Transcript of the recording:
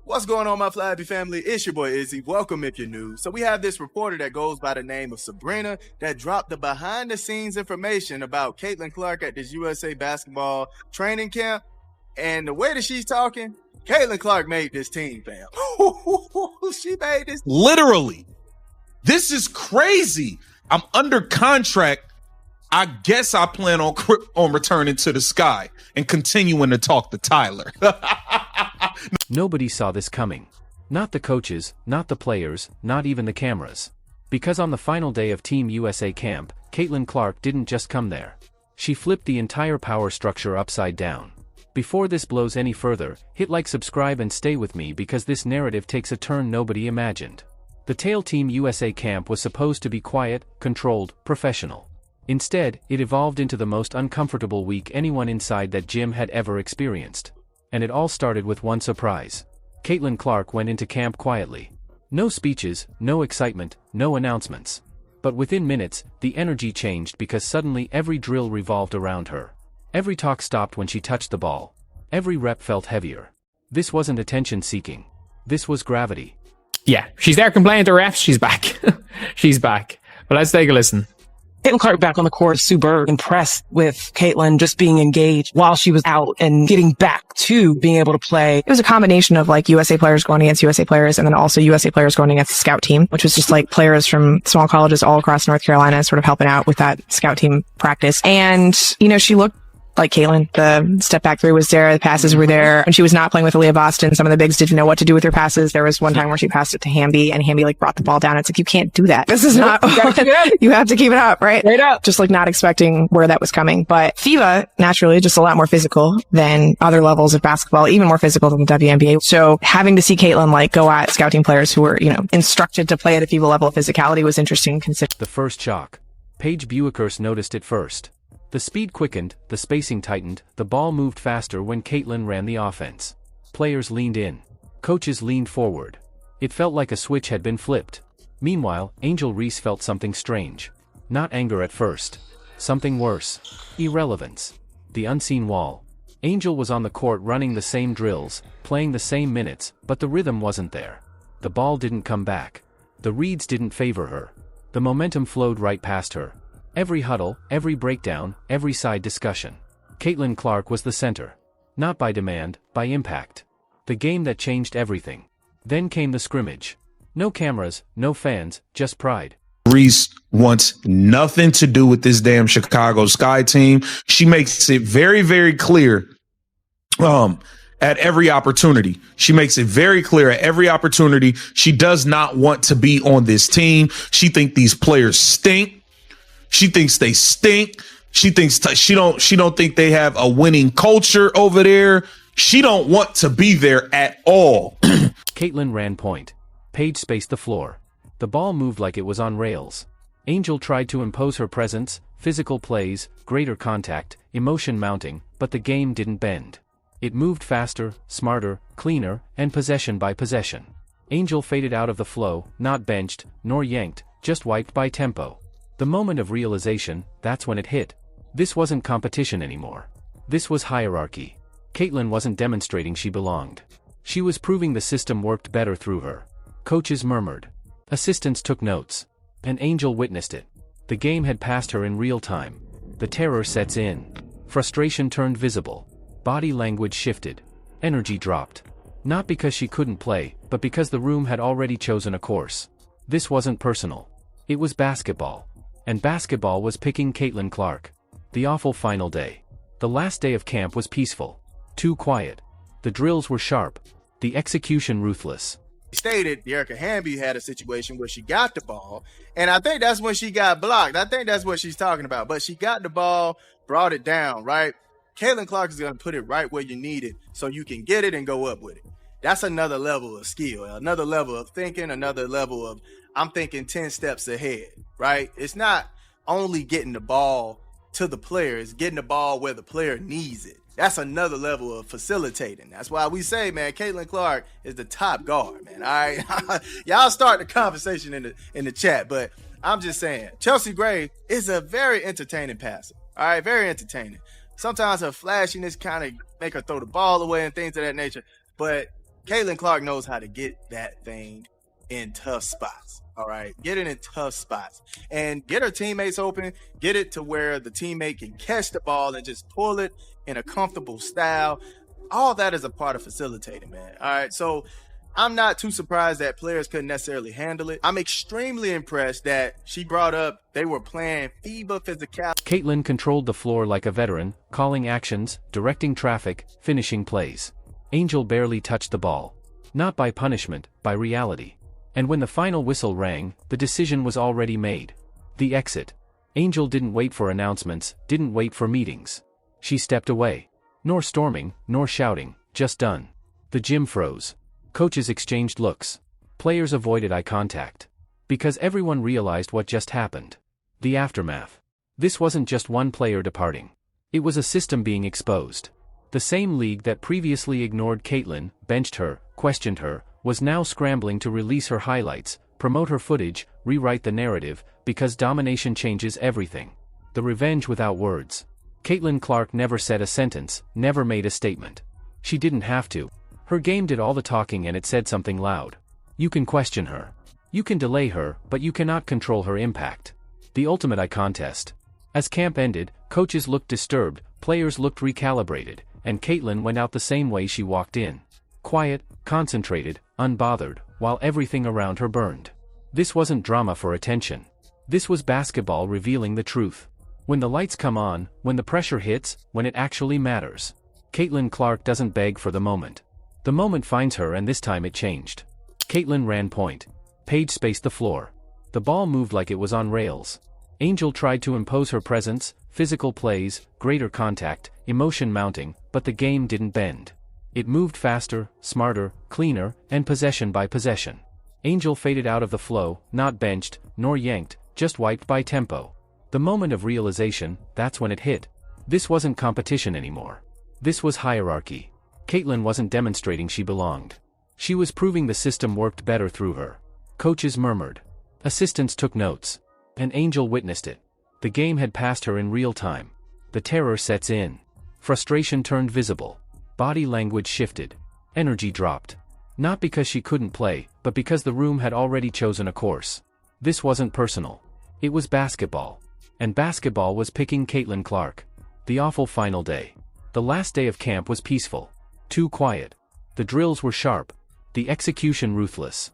What's going on, my Fly Happy family? It's your boy Izzy. Welcome if you're new. So we have this reporter that goes by the name of Sabrina that dropped the behind-the-scenes information about Caitlin Clark at this USA basketball training camp. And the way that she's talking, Caitlin Clark made this team, fam. She made this. Literally. This is crazy. I'm under contract. I guess I plan on returning to the sky and continuing to talk to Tyler. Nobody saw this coming. Not the coaches, not the players, not even the cameras. Because on the final day of Team USA camp, Caitlin Clark didn't just come there. She flipped the entire power structure upside down. Before this blows any further, hit like, subscribe and stay with me because this narrative takes a turn nobody imagined. The tail Team USA camp was supposed to be quiet, controlled, professional. Instead, it evolved into the most uncomfortable week anyone inside that gym had ever experienced. And it all started with one surprise. Caitlin Clark went into camp quietly. No speeches, no excitement, no announcements. But within minutes, the energy changed because suddenly every drill revolved around her. Every talk stopped when she touched the ball. Every rep felt heavier. This wasn't attention-seeking. This was gravity. Yeah, she's there complaining to refs. She's back. She's back. But let's take a listen. Caitlin Clark back on the court, super impressed with Caitlin just being engaged while she was out and getting back to being able to play. It was a combination of like USA players going against USA players and then also USA players going against the scout team, which was just like players from small colleges all across North Carolina sort of helping out with that scout team practice. And, you know, she looked like Caitlin. The step back three was there. The passes were there. When she was not playing with Aaliyah Boston, some of the bigs didn't know what to do with her passes. There was one time where she passed it to Hamby and Hamby like brought the ball down. It's like, you can't do that. This is not, you have to keep it up, right? Right up. Just like not expecting where that was coming. But FIBA, naturally, just a lot more physical than other levels of basketball, even more physical than the WNBA. So having to see Caitlin like go at scouting players who were, you know, instructed to play at a FIBA level of physicality was interesting. The first shock. Paige Buickers noticed it first. The speed quickened, the spacing tightened, the ball moved faster when Caitlin ran the offense. Players leaned in. Coaches leaned forward. It felt like a switch had been flipped. Meanwhile, Angel Reese felt something strange. Not anger at first. Something worse. Irrelevance. The unseen wall. Angel was on the court running the same drills, playing the same minutes, but the rhythm wasn't there. The ball didn't come back. The reads didn't favor her. The momentum flowed right past her. Every huddle, every breakdown, every side discussion. Caitlin Clark was the center. Not by demand, by impact. The game that changed everything. Then came the scrimmage. No cameras, no fans, just pride. Reese wants nothing to do with this damn Chicago Sky team. She makes it very, very clear at every opportunity. She makes it very clear at every opportunity. She does not want to be on this team. She thinks these players stink. She thinks they stink. She thinks she don't think they have a winning culture over there. She don't want to be there at all. Caitlin ran point. Paige spaced the floor. The ball moved like it was on rails. Angel tried to impose her presence, physical plays, greater contact, emotion mounting, but the game didn't bend. It moved faster, smarter, cleaner, and possession by possession. Angel faded out of the flow, not benched, nor yanked, just wiped by tempo. The moment of realization, that's when it hit. This wasn't competition anymore. This was hierarchy. Caitlin wasn't demonstrating she belonged. She was proving the system worked better through her. Coaches murmured. Assistants took notes. And Angel witnessed it. The game had passed her in real time. The terror sets in. Frustration turned visible. Body language shifted. Energy dropped. Not because she couldn't play, but because the room had already chosen a course. This wasn't personal. It was basketball. And basketball was picking Caitlin Clark. The awful final day. The last day of camp was peaceful. Too quiet. The drills were sharp. The execution ruthless. Stated Erica Hamby had a situation where she got the ball, and I think that's when she got blocked. I think that's what she's talking about. But she got the ball, brought it down, right? Caitlin Clark is going to put it right where you need it so you can get it and go up with it. That's another level of skill, another level of thinking, another level of I'm thinking 10 steps ahead, right? It's not only getting the ball to the player, it's getting the ball where the player needs it. That's another level of facilitating. That's why we say, man, Caitlin Clark is the top guard, man. All right, y'all start the conversation in the chat, but I'm just saying, Chelsea Gray is a very entertaining passer. All right, very entertaining. Sometimes her flashiness kind of make her throw the ball away and things of that nature, but Caitlin Clark knows how to get that thing in tough spots. All right. Get it in tough spots and get her teammates open. Get it to where the teammate can catch the ball and just pull it in a comfortable style. All that is a part of facilitating, man. All right. So I'm not too surprised that players couldn't necessarily handle it. I'm extremely impressed that she brought up they were playing FIBA physicality. Caitlin controlled the floor like a veteran, calling actions, directing traffic, finishing plays. Angel barely touched the ball. Not by punishment, by reality. And when the final whistle rang, the decision was already made. The exit. Angel didn't wait for announcements, didn't wait for meetings. She stepped away. Nor storming, nor shouting, just done. The gym froze. Coaches exchanged looks. Players avoided eye contact. Because everyone realized what just happened. The aftermath. This wasn't just one player departing. It was a system being exposed. The same league that previously ignored Caitlin, benched her, questioned her, was now scrambling to release her highlights, promote her footage, rewrite the narrative, because domination changes everything. The revenge without words. Caitlin Clark never said a sentence, never made a statement. She didn't have to. Her game did all the talking and it said something loud. You can question her. You can delay her, but you cannot control her impact. The ultimate eye contest. As camp ended, coaches looked disturbed, players looked recalibrated, and Caitlin went out the same way she walked in. Quiet, concentrated, unbothered, while everything around her burned. This wasn't drama for attention. This was basketball revealing the truth. When the lights come on, when the pressure hits, when it actually matters. Caitlin Clark doesn't beg for the moment. The moment finds her, and this time it changed. Caitlin ran point. Paige spaced the floor. The ball moved like it was on rails. Angel tried to impose her presence, physical plays, greater contact, emotion mounting, but the game didn't bend. It moved faster, smarter, cleaner, and possession by possession. Angel faded out of the flow, not benched, nor yanked, just wiped by tempo. The moment of realization, that's when it hit. This wasn't competition anymore. This was hierarchy. Caitlin wasn't demonstrating she belonged. She was proving the system worked better through her. Coaches murmured. Assistants took notes. And Angel witnessed it. The game had passed her in real time. The terror sets in. Frustration turned visible. Body language shifted. Energy dropped. Not because she couldn't play, but because the room had already chosen a course. This wasn't personal. It was basketball. And basketball was picking Caitlin Clark. The awful final day. The last day of camp was peaceful. Too quiet. The drills were sharp. The execution ruthless.